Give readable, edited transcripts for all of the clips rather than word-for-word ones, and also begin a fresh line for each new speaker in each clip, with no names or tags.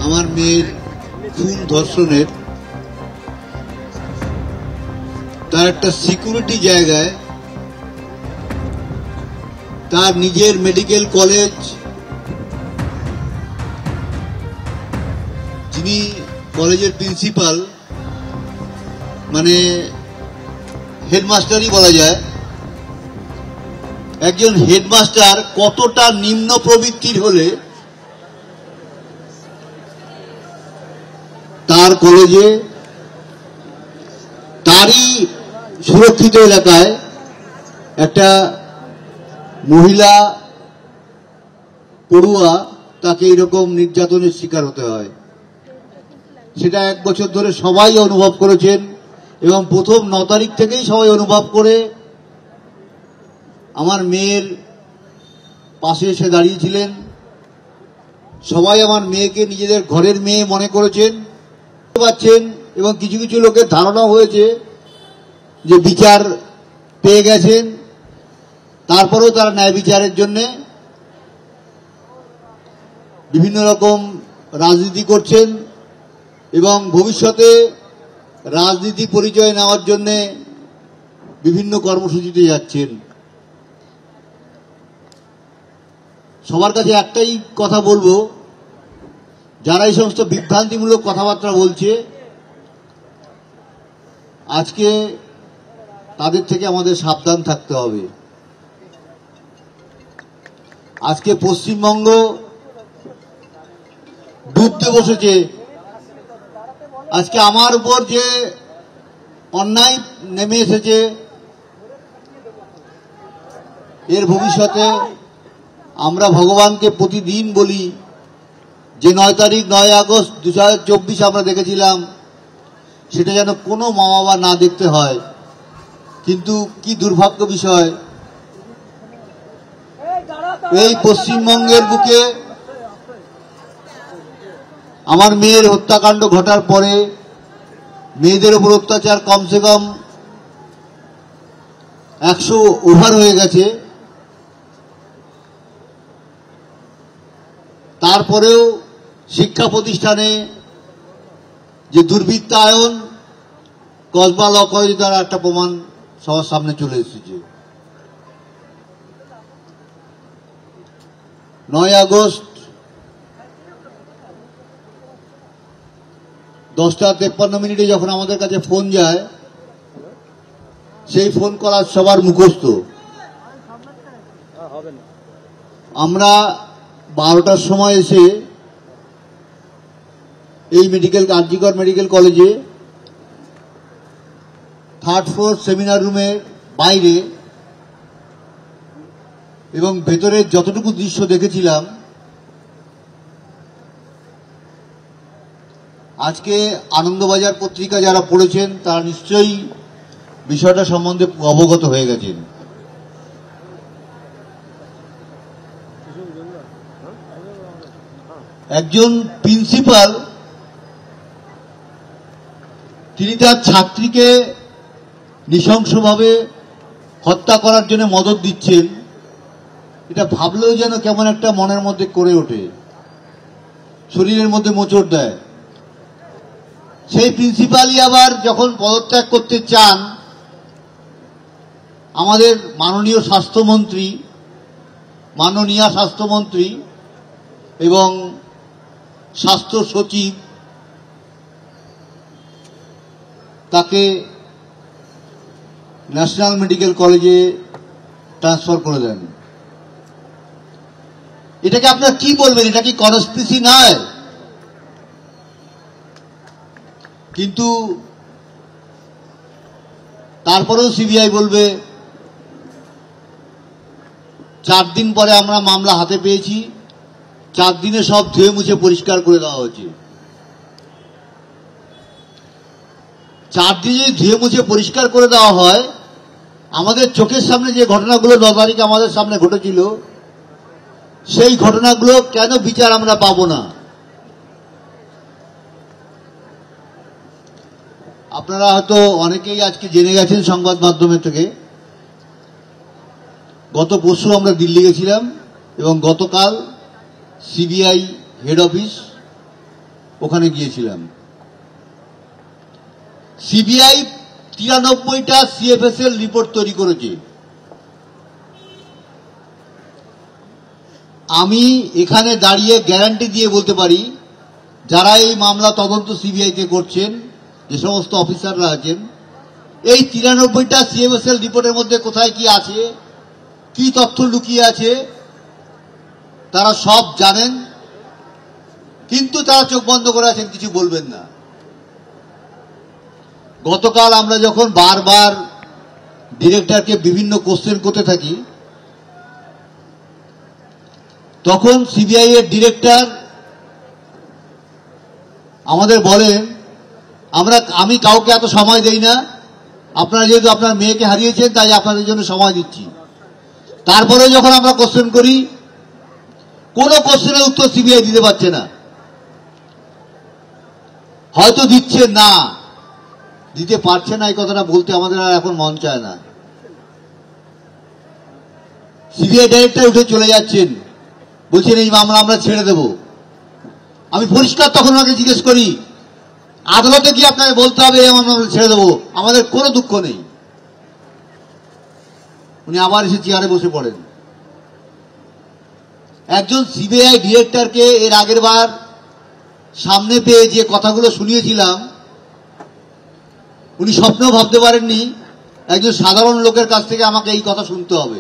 আমার মেয়ের খুন ধর্ষণের তার একটা সিকিউরিটি জায়গায় তার নিজের মেডিকেল কলেজ, যিনি কলেজের প্রিন্সিপাল মানে হেডমাস্টারই বলা যায়, একজন হেডমাস্টার কতটা নিম্ন প্রবৃত্তির হলে তার কলেজে তারই সুরক্ষিত এলাকায় একটা মহিলা পড়ুয়া তাকে এরকম নির্যাতনের শিকার হতে হয়। সেটা 1 বছর ধরে সবাই অনুভব করেছেন এবং প্রথম 9 তারিখ থেকেই সবাই অনুভব করে আমার মেয়ের পাশে এসে দাঁড়িয়েছিলেন। সবাই আমার মেয়েকে নিজেদের ঘরের মেয়ে মনে করেছেন পাচ্ছেন এবং কিছু কিছু লোকের ধারণা হয়েছে যে বিচার পেয়ে গেছেন, তারপরেও তারা ন্যায় বিচারের জন্য বিভিন্ন রকম রাজনীতি করছেন এবং ভবিষ্যতে রাজনীতি পরিচয় নেওয়ার জন্য বিভিন্ন কর্মসূচিতে যাচ্ছেন। সবার কাছে একটাই কথা বলবো, যারা এই সমস্ত বিভ্রান্তিমূলক কথাবার্তা বলছে আজকে তাদের থেকে আমাদের সাবধান থাকতে হবে। আজকে পশ্চিমবঙ্গ ডুবতে বসেছে। আজকে আমার উপর যে অন্যায় নেমে এসেছে এর ভবিষ্যতে আমরা ভগবানকে প্রতিদিন বলি যে 9 তারিখ 9 আগস্ট 2024 আমরা দেখেছিলাম, সেটা যেন কোনো মা বাবা না দেখতে হয়। কিন্তু কি দুর্ভাগ্য বিষয়, এই পশ্চিমবঙ্গের বুকে আমার মেয়ের হত্যাকাণ্ড ঘটার পরে মেয়েদের উপর অত্যাচার কমসে কম 100 ওভার হয়ে গেছে। তারপরেও শিক্ষা প্রতিষ্ঠানে যে দুর্বৃত্তায়ন, কসবা ল কলেজে তার একটা প্রমাণ সবার সামনে চলে এসেছে। 9 আগস্ট 10:53 যখন আমাদের কাছে ফোন যায়, সেই ফোন কল সবার মুখস্থ। আমরা 12টার সময় এসে এই আরজিকর মেডিকেল কলেজে 3rd ফ্লোর সেমিনার রুমের বাইরে এবং ভেতরের যতটুকু দৃশ্য দেখেছিলাম, আজকে আনন্দবাজার পত্রিকা যারা পড়েছেন তারা নিশ্চয়ই বিষয়টা সম্বন্ধে অবগত হয়ে গেছেন। একজন প্রিন্সিপাল তিনি তার ছাত্রীকে নৃশংসভাবে হত্যা করার জন্য মদত দিচ্ছেন, এটা ভাবলেও যেন কেমন একটা মনের মধ্যে করে ওঠে, শরীরের মধ্যে মোচড় দেয়। সেই প্রিন্সিপালই আবার যখন পদত্যাগ করতে চান, আমাদের মাননীয়া স্বাস্থ্যমন্ত্রী এবং স্বাস্থ্য সচিব তাকে ন্যাশনাল মেডিকেল কলেজে ট্রান্সফার করে দেন। এটাকে আপনারা কি বলবেন? এটা কি কনস্পিরেসি নয়? কিন্তু তারপরেও সিবিআই বলবে 4 দিন পরে আমরা মামলা হাতে পেয়েছি, 4 দিনে সব ধুয়ে মুছে পরিষ্কার করে দেওয়া হয়েছে। 4 দিনে ধুয়ে মুছে পরিষ্কার করে দেওয়া হয়, আমাদের চোখের সামনে যে ঘটনাগুলো 9 তারিখ আমাদের সামনে ঘটেছিল, সেই ঘটনাগুলো কেন বিচার আমরা পাবো না? আপনারা হয়তো অনেকেই আজকে জেনে গেছেন সংবাদ মাধ্যমের থেকে, গত পরশু আমরা দিল্লি গেছিলাম এবং গতকাল সিবিআই হেড অফিস ওখানে গিয়েছিলাম। সিবিআই 93টা সিএফএসএল রিপোর্ট তৈরি করেছে। আমি এখানে দাঁড়িয়ে গ্যারান্টি দিয়ে বলতে পারি, যারা এই মামলা তদন্ত সিবিআইতে করছেন, যে সমস্ত অফিসাররা আছেন, এই 93টা সিএফএসএল রিপোর্টের মধ্যে কোথায় কি আছে, কি তথ্য লুকিয়ে আছে, তারা সব জানেন, কিন্তু তারা চোখ বন্ধ করে আছেন, কিছু বলবেন না। গতকাল আমরা যখন বারবার ডিরেক্টরকে বিভিন্ন কোশ্চেন করতে থাকি, তখন সিবিআই এর ডিরেক্টর আমাদের বলেন, আমি কাউকে এত সময় দেই না, আপনারা যেহেতু আপনার মেয়েকে হারিয়েছেন তাই আপনাদের জন্য সময় দিচ্ছি। তারপরে যখন আমরা কোশ্চেন করি, কোনো কোশ্চেনের উত্তর সিবিআই দিতে পারছে না। হয়তো দিচ্ছে না, দিতে পারছে না, এই কথাটা বলতে আমাদের আর এখন মন চায় না। সিবিআই ডাইরেক্টর উঠে চলে যাচ্ছেন, বলছেন এই মামলা আমরা ছেড়ে দেব। আমি পরিষ্কার তখন ওনাকে জিজ্ঞেস করি, আদালতে কি আপনাকে বলতে হবে এই মামলা ছেড়ে দেবো? আমাদের কোনো দুঃখ নেই। উনি আবার এসে চেয়ারে বসে পড়েন। একজন সিবিআই ডিরেক্টরকে এর আগের বার সামনে পেয়ে যে কথাগুলো শুনিয়েছিলাম, উনি স্বপ্নেও ভাবতে পারেননি একজন সাধারণ লোকের কাছ থেকে আমাকে এই কথা শুনতে হবে।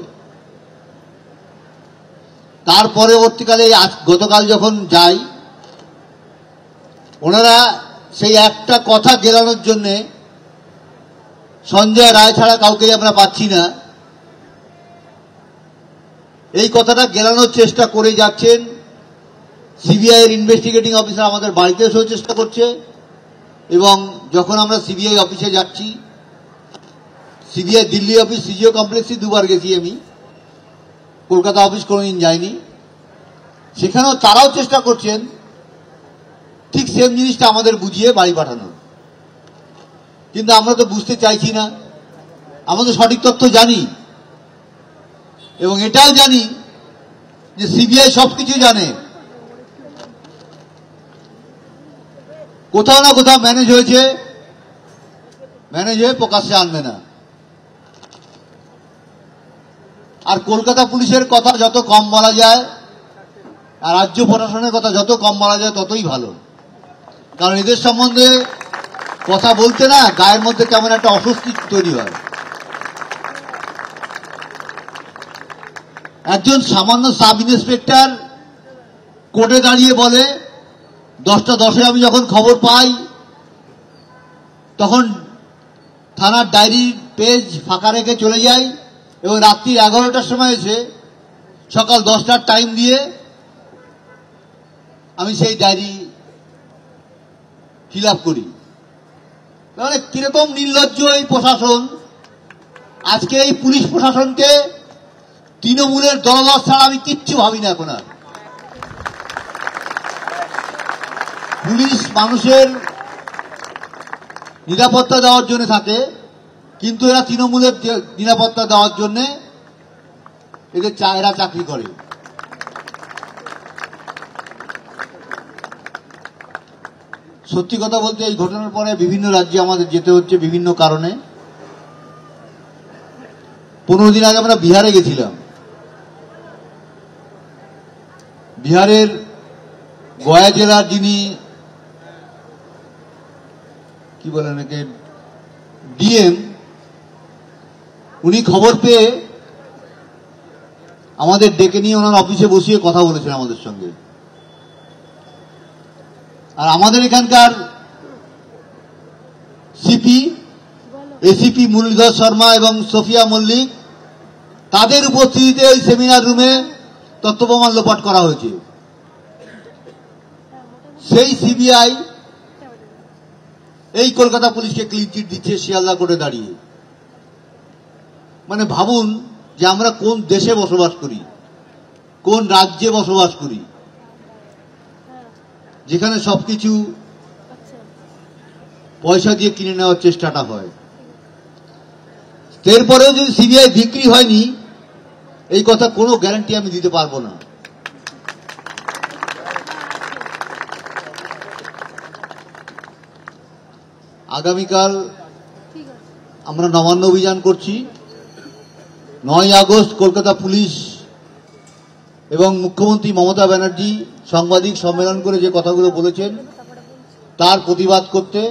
তার পরবর্তীকালে গতকাল যখন যাই, ওনারা সেই একটা কথা গেলানোর জন্যে, সঞ্জয় রায় ছাড়া কাউকে আমরা পাচ্ছি না, এই কথাটা গেলানোর চেষ্টা করে যাচ্ছেন। সিবিআই এর ইনভেস্টিগেটিং অফিসার আমাদের বাড়িতে এসেও চেষ্টা করছে, এবং যখন আমরা সিবিআই অফিসে যাচ্ছি, সিবিআই দিল্লি অফিস সিজিও কমপ্লেক্সে দুবার গেছি আমি, কলকাতা অফিস কোনোদিন যাইনি, সেখানেও তারাও চেষ্টা করছেন ঠিক সেম জিনিসটা আমাদের বুঝিয়ে বাড়ি পাঠানোর। কিন্তু আমরা তো বুঝতে চাইছি না। আমাদের সঠিক তথ্য জানি, এবং এটাও জানি যে সিবিআই সবকিছু জানে। কোথাও না কোথাও ম্যানেজ হয়েছে, ম্যানেজ হয়ে প্রকাশ্যে আনবে না। আর কলকাতা পুলিশের কথা যত কম বলা যায়, আর রাজ্য প্রশাসনের কথা যত কম বলা যায় ততই ভালো। কারণ এদের সম্বন্ধে কথা বলতে না গায়ের মধ্যে কেমন একটা অস্বস্তি তৈরি হয়। একজন সামান্য সাব ইন্সপেক্টর কোর্টে দাঁড়িয়ে বলে, 10টা 10-এ আমি যখন খবর পাই তখন থানার ডায়েরির পেজ ফাঁকা রেখে চলে যাই, এবং রাত্রি 11টার সময় এসে সকাল 10টার টাইম দিয়ে আমি সেই ডায়েরি ফিল আপ করি। তাহলে কিরকম নির্লজ্জ এই প্রশাসন! আজকে এই পুলিশ প্রশাসনকে তৃণমূলের দলদল ছাড়া আমি কিচ্ছু ভাবি না এখন আর। পুলিশ মানুষের নিরাপত্তা দেওয়ার জন্য থাকে, কিন্তু এরা তৃণমূলের নিরাপত্তা দেওয়ার জন্য এরা চাকরি করে। সত্যি কথা বলতে, এই ঘটনার পরে বিভিন্ন রাজ্যে আমাদের যেতে হচ্ছে বিভিন্ন কারণে। 15 দিন আগে আমরা বিহারে গেছিলাম। বিহারের গয়া জেলার যিনি কি বলেন একে ডিএম, উনি খবর পেয়ে আমাদের ডেকে নিয়ে ওনার অফিসে বসিয়ে কথা বলেছেন আমাদের সঙ্গে। আর আমাদের এখানকার এসিপি মুরলীধর শর্মা এবং সোফিয়া মল্লিক, তাদের উপস্থিতিতে এই সেমিনার রুমে তথ্য প্রমাণ লোপাট করা হয়েছে। সেই সিবিআই এই কলকাতা পুলিশকে ক্লিন চিট দিচ্ছে শিয়ালদা কোর্টে দাঁড়িয়ে। মানে ভাবুন যে আমরা কোন দেশে বসবাস করি, কোন রাজ্যে বসবাস করি, যেখানে সবকিছু পয়সা দিয়ে কিনে নেওয়ার চেষ্টাটা হয়। এরপরেও যদি সিবিআই বিক্রি হয়নি, এই কথা কোনো গ্যারান্টি আমি দিতে পারবো না। আগামীকাল আমরা নবান্ন অভিযান করছি। 9ই আগস্ট কলকাতা পুলিশ এবং মুখ্যমন্ত্রী মমতা ব্যানার্জি সাংবাদিক সম্মেলন করে যে কথাগুলো বলেছেন তার প্রতিবাদ করতে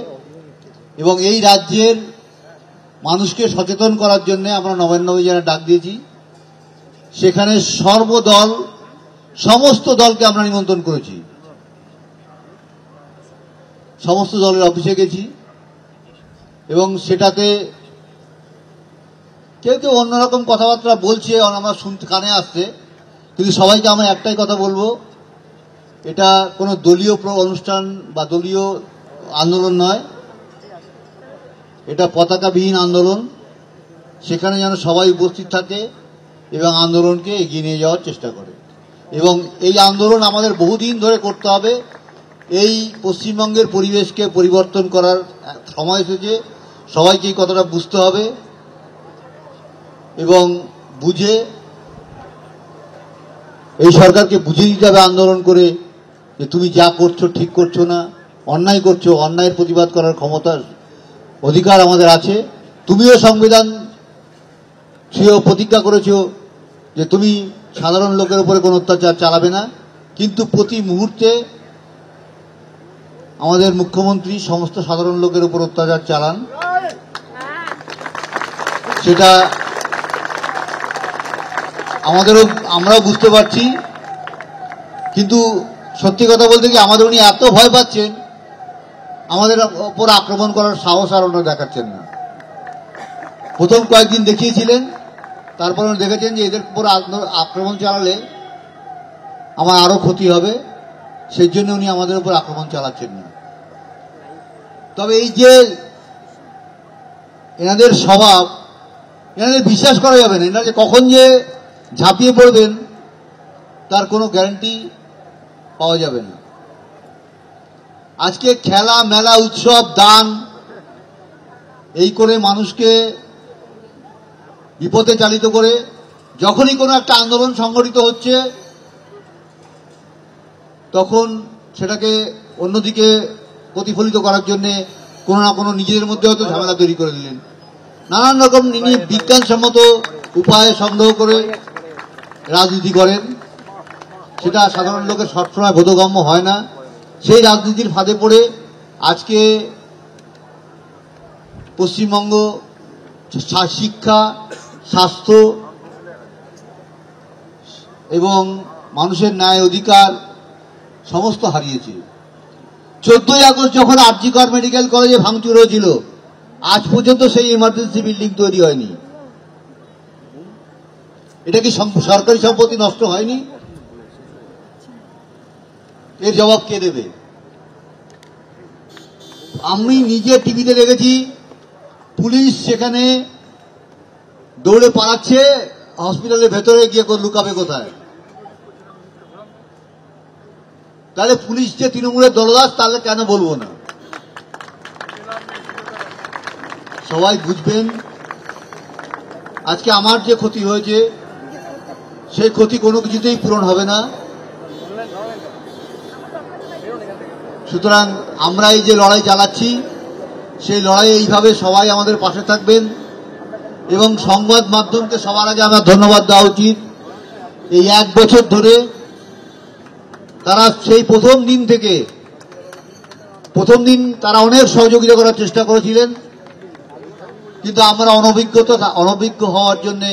এবং এই রাজ্যের মানুষকে সচেতন করার জন্য আমরা নবান্ন অভিযানে ডাক দিয়েছি। সেখানে সর্বদল সমস্ত দলকে আমরা নিমন্ত্রণ করেছি। সমস্ত দলের অফিসে গেছি এবং সেটাতে কেউ কেউ অন্যরকম কথাবার্তা বলছে, আমার শুনতে কানে আসছে, কিন্তু সবাইকে আমরা একটাই কথা বলবো, এটা কোনো দলীয় অনুষ্ঠান বা দলীয় আন্দোলন নয়, এটা পতাকাবিহীন আন্দোলন। সেখানে যেন সবাই উপস্থিত থাকে এবং আন্দোলনকে এগিয়ে নিয়ে যাওয়ার চেষ্টা করে। এবং এই আন্দোলন আমাদের বহুদিন ধরে করতে হবে। এই পশ্চিমবঙ্গের পরিবেশকে পরিবর্তন করার সময় এসেছে। সবাইকে এই কথাটা বুঝতে হবে এবং বুঝে এই সরকারকে বুঝিয়ে দিতে হবে আন্দোলন করে যে তুমি যা করছো ঠিক করছো না, অন্যায় করছো, অন্যায়ের প্রতিবাদ করার ক্ষমতার অধিকার আমাদের আছে। তুমিও সংবিধান প্রতিজ্ঞা করেছো যে তুমি সাধারণ লোকের উপরে কোনো অত্যাচার চালাবে না, কিন্তু প্রতি মুহূর্তে আমাদের মুখ্যমন্ত্রী সমস্ত সাধারণ লোকের উপর অত্যাচার চালান। সেটা আমরাও বুঝতে পারছি, কিন্তু সত্যি কথা বলতে কি আমাদের উনি এত ভয় পাচ্ছেন, আমাদের ওপর আক্রমণ করার সাহস আর ওনারা দেখাচ্ছেন না। প্রথম কয়েকদিন দেখিয়েছিলেন, তারপর উনি দেখেছেন যে এদের উপর আক্রমণ চালালে আমার আরো ক্ষতি হবে, সেই জন্য উনি আমাদের উপর আক্রমণ চালাচ্ছেন না। তবে এই যে এনাদের স্বভাব, এনাদের বিশ্বাস করা যাবে না। এনারা যে কখন যে ঝাঁপিয়ে পড়বেন তার কোনো গ্যারান্টি পাওয়া যাবে না। আজকে খেলা মেলা উৎসব দান এই করে মানুষকে বিপদে চালিত করে যখনই কোনো একটা আন্দোলন সংগঠিত হচ্ছে তখন সেটাকে অন্যদিকে প্রতিফলিত করার জন্য কোনো না কোনো নিজেদের মধ্যে হয়তো ঝামেলা তৈরি করে দিলেন। নানান রকম ইনি বিজ্ঞানসম্মত উপায়ে সংগ্রহ করে রাজনীতি করেন, সেটা সাধারণ লোকের সবসময় বোধগম্য হয় না। সেই রাজনীতির ফাঁদে পড়ে আজকে পশ্চিমবঙ্গ শিক্ষা, স্বাস্থ্য এবং মানুষের ন্যায় অধিকার সমস্ত হারিয়েছে। 14ই আগস্ট যখন আরজি কর মেডিকেল কলেজে ভাঙচুর হয়েছিল, আজ পর্যন্ত সেই ইমার্জেন্সি বিল্ডিং তৈরি হয়নি। এটা কি সরকারি সম্পত্তি নষ্ট হয়নি? এর জবাব কে দেবে? আমি নিজে টিভিতে দেখেছি পুলিশ সেখানে দৌড়ে পালাচ্ছে, হসপিটালের ভেতরে গিয়ে লুকাবে কোথায়? তাহলে পুলিশ যে তৃণমূলের দলদাস, তাহলে কেন বলবো না? সবাই বুঝবেন আজকে আমার যে ক্ষতি হয়েছে সেই ক্ষতি কোনো কিছুতেই পূরণ হবে না। সুতরাং আমরা এই যে লড়াই চালাচ্ছি সেই লড়াই এইভাবে সবাই আমাদের পাশে থাকবেন এবং সংবাদ মাধ্যমকে সবার আগে আমার ধন্যবাদ দেওয়া উচিত। এই 1 বছর ধরে তারা সেই প্রথম দিন তারা অনেক সহযোগিতা করার চেষ্টা করেছিলেন, কিন্তু আমরা অনভিজ্ঞ হওয়ার জন্য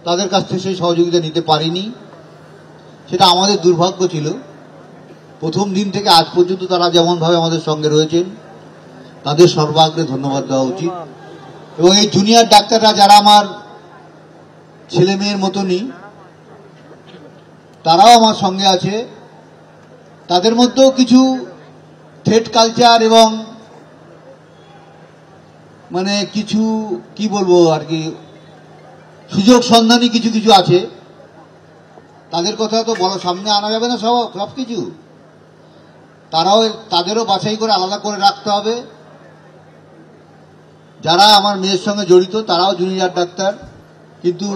তাদের কাছ থেকে সেই সহযোগিতা নিতে পারিনি। সেটা আমাদের দুর্ভাগ্য ছিল। প্রথম দিন থেকে আজ পর্যন্ত তারা যেমনভাবে আমাদের সঙ্গে রয়েছেন তাদের সর্বাগ্রে ধন্যবাদ দেওয়া উচিত। এবং এই জুনিয়র ডাক্তাররা যারা আমার ছেলে মেয়ের মতনই, তারাও আমার সঙ্গে আছে। তাদের মধ্যেও কিছু থ্রেট কালচার এবং মানে কিছু কি বলবো আর কি সুযোগ সন্ধানী কিছু কিছু আছে। তাদের কথা তো বড় সামনে আনা যাবে না সব কিছু। তাদেরও বাছাই করে আলাদা করে রাখতে হবে। যারা আমার মেয়ের সঙ্গে জড়িত তারাও জুনিয়র ডাক্তার, কিন্তু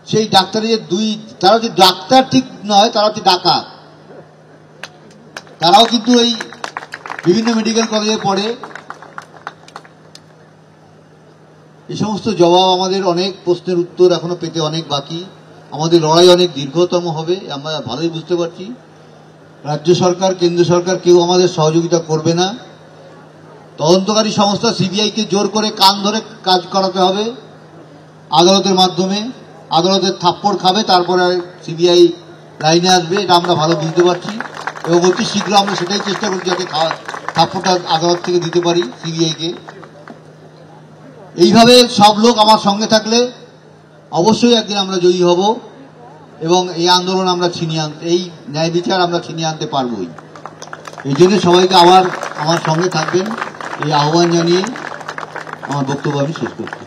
সেই ডাক্তারের যে তারা যে ডাক্তার ঠিক নয়, তারা হচ্ছে ডাকাত। তারাও কিন্তু এই বিভিন্ন মেডিকেল কলেজে পড়ে এই সমস্ত জবাব, আমাদের অনেক প্রশ্নের উত্তর এখনো পেতে অনেক বাকি। আমাদের লড়াই অনেক দীর্ঘতম হবে, আমরা ভালোই বুঝতে পারছি। রাজ্য সরকার, কেন্দ্র সরকার কেউ আমাদের সহযোগিতা করবে না। তদন্তকারী সংস্থা সিবিআইকে জোর করে কান ধরে কাজ করাতে হবে আদালতের মাধ্যমে। আদালতের থাপ্পড় খাবে, তারপরে সিবিআই লাইনে আসবে, এটা আমরা ভালো বুঝতে পারছি। এবং অতি শীঘ্র আমরা সেটাই চেষ্টা করছি, যাতে থাপ্পড়টা আদালত থেকে দিতে পারি সিবিআইকে। এইভাবে সব লোক আমার সঙ্গে থাকলে অবশ্যই একদিন আমরা জয়ী হব এবং এই আন্দোলন আমরা এই ন্যায় বিচার আমরা ছিনিয়ে আনতে পারবই। এই জন্য সবাইকে আবার আমার সঙ্গে থাকবেন এই আহ্বান জানিয়ে আমার বক্তব্য আমি শেষ করছি।